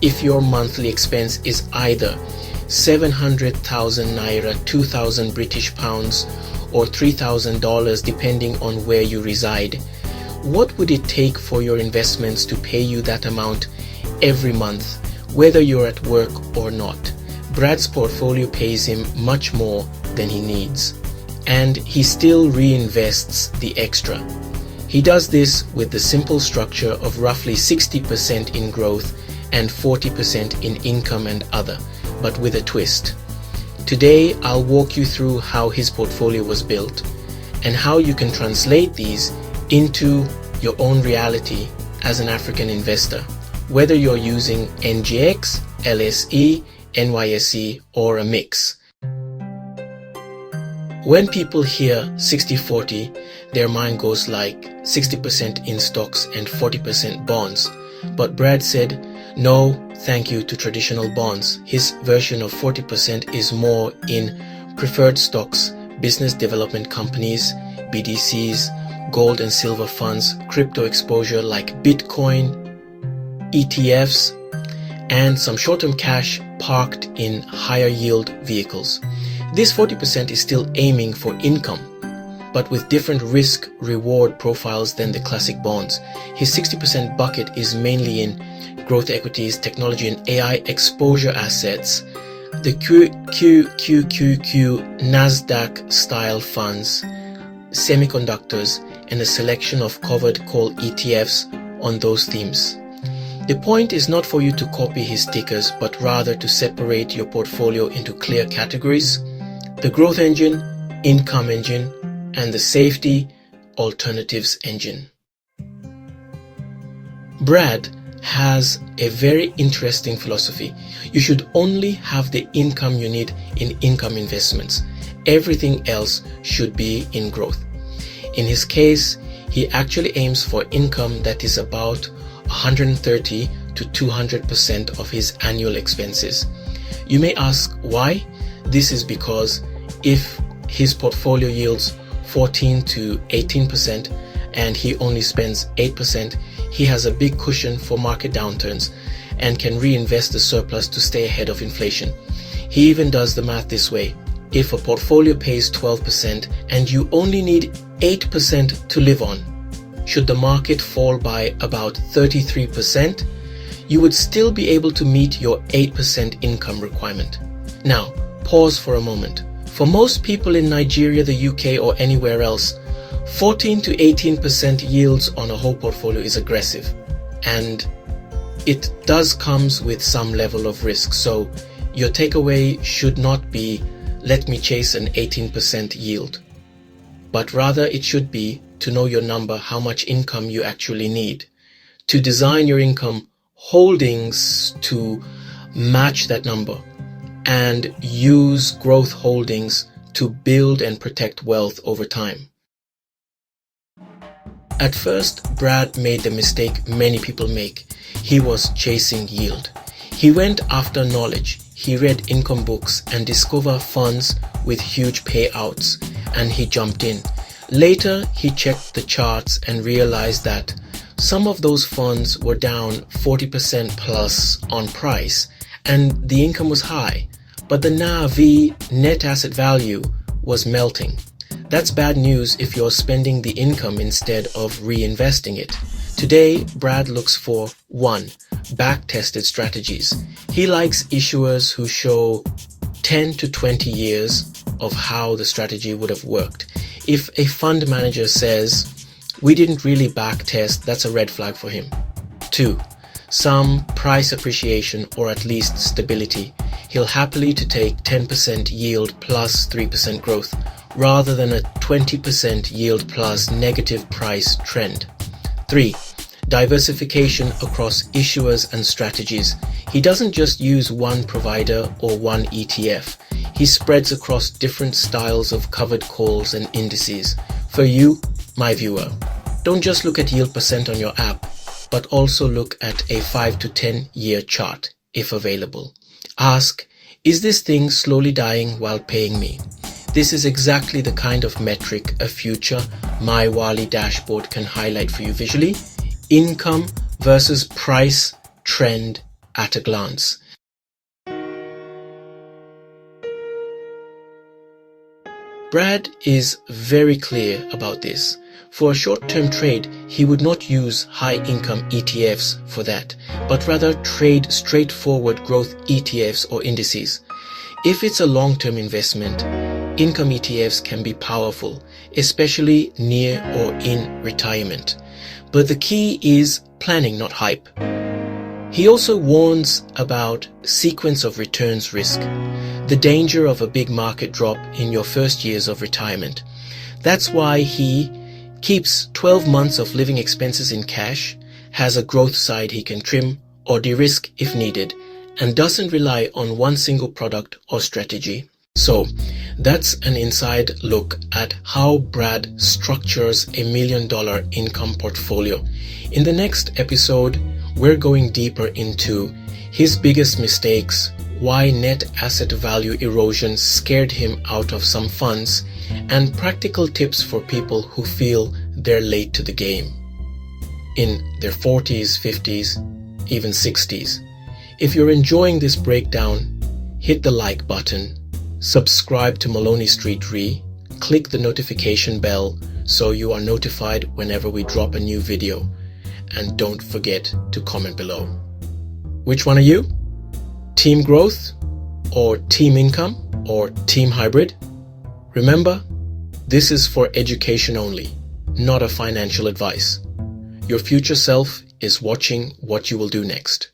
if your monthly expense is either 700,000 naira, 2,000 British pounds, or $3,000 depending on where you reside. What would it take for your investments to pay you that amount every month, whether you're at work or not? Brad's portfolio pays him much more than he needs, and he still reinvests the extra. He does this with the simple structure of roughly 60% in growth and 40% in income and other, but with a twist. Today, I'll walk you through how his portfolio was built and how you can translate these into your own reality as an African investor, whether you're using NGX, LSE, NYSE, or a mix. When people hear 60-40, their mind goes like 60% in stocks and 40% bonds. But Brad said, no, thank you to traditional bonds. His version of 40% is more in preferred stocks, business development companies, BDCs, gold and silver funds, crypto exposure like Bitcoin, ETFs, and some short-term cash parked in higher yield vehicles. This 40% is still aiming for income, but with different risk-reward profiles than the classic bonds. His 60% bucket is mainly in growth equities, technology and AI exposure assets, the QQQQ NASDAQ style funds, semiconductors, and a selection of covered call ETFs on those themes. The point is not for you to copy his tickers, but rather to separate your portfolio into clear categories: the growth engine, income engine, and the safety alternatives engine. Brad has a very interesting philosophy. You should only have the income you need in income investments. Everything else should be in growth. In his case, he actually aims for income that is about 130 to 200% of his annual expenses. You may ask why? This is because if his portfolio yields 14 to 18% and he only spends 8%, he has a big cushion for market downturns and can reinvest the surplus to stay ahead of inflation. He even does the math this way. If a portfolio pays 12% and you only need 8% to live on, should the market fall by about 33%, you would still be able to meet your 8% income requirement. Now, pause for a moment. For most people in Nigeria, the UK, or anywhere else, 14 to 18% yields on a whole portfolio is aggressive, and it does comes with some level of risk. So your takeaway should not be, let me chase an 18% yield, but rather it should be to know your number, how much income you actually need, to design your income holdings to match that number, and use growth holdings to build and protect wealth over time. At first, Brad made the mistake many people make. He was chasing yield. He went after knowledge. He read income books and discovered funds with huge payouts, and he jumped in. Later, he checked the charts and realized that some of those funds were down 40% plus on price, and the income was high, but the NAV, net asset value, was melting. That's bad news if you're spending the income instead of reinvesting it. Today, Brad looks for 1. Back-tested strategies. He likes issuers who show 10 to 20 years of how the strategy would have worked. If a fund manager says, we didn't really back-test, that's a red flag for him. 2. Some price appreciation or at least stability. He'll happily to take 10% yield plus 3% growth, rather than a 20% yield plus negative price trend. 3. Diversification across issuers and strategies. He doesn't just use one provider or one ETF. He spreads across different styles of covered calls and indices. For you, my viewer, don't just look at yield percent on your app, but also look at a 5 to 10 year chart, if available. Ask, is this thing slowly dying while paying me? This is exactly the kind of metric a future My Wali dashboard can highlight for you visually. Income versus price trend at a glance. Brad is very clear about this. For a short-term trade, he would not use high-income ETFs for that, but rather trade straightforward growth ETFs or indices. If it's a long-term investment, income ETFs can be powerful, especially near or in retirement. But the key is planning, not hype. He also warns about sequence of returns risk, the danger of a big market drop in your first years of retirement. That's why he keeps 12 months of living expenses in cash, has a growth side he can trim or de-risk if needed, and doesn't rely on one single product or strategy. So, that's an inside look at how Brad structures $1 million income portfolio. In the next episode, we're going deeper into his biggest mistakes, why net asset value erosion scared him out of some funds, and practical tips for people who feel they're late to the game in their 40s, 50s, even 60s. If you're enjoying this breakdown, hit the like button, subscribe to Maloney Street Re, click the notification bell so you are notified whenever we drop a new video, and don't forget to comment below. Which one are you? Team growth or team income or team hybrid? Remember, this is for education only, not a financial advice. Your future self is watching what you will do next.